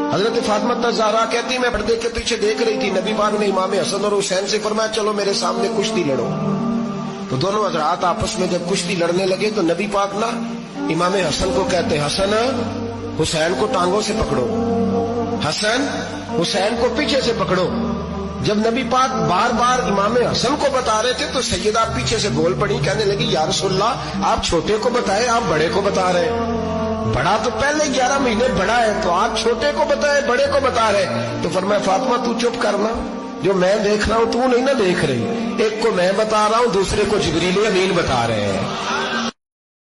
हजरत फातिमा ज़हरा कहती मैं पर्दे के पीछे देख रही थी, नबी पाक ने इमाम हसन और हुसैन से फरमाया चलो मेरे सामने कुश्ती लड़ो। तो दोनों हजरात आपस में जब कुश्ती लड़ने लगे तो नबी पाक ना इमाम हसन को कहते हसन हुसैन को टांगों से पकड़ो, हसन हुसैन को पीछे से पकड़ो। जब नबी पाक बार बार इमाम हसन को बता रहे थे तो सैयदा पीछे से बोल पड़ी, कहने लगी या रसूलल्लाह आप छोटे को बताए, आप बड़े को बता रहे। बड़ा तो पहले 11 महीने बड़ा है, तो आप छोटे को बताए बड़े को बता रहे। तो फरमाया फातिमा तू चुप करना, जो मैं देख रहा हूं तू नहीं ना देख रही। एक को मैं बता रहा हूं, दूसरे को जिब्रील अमीन बता रहे हैं।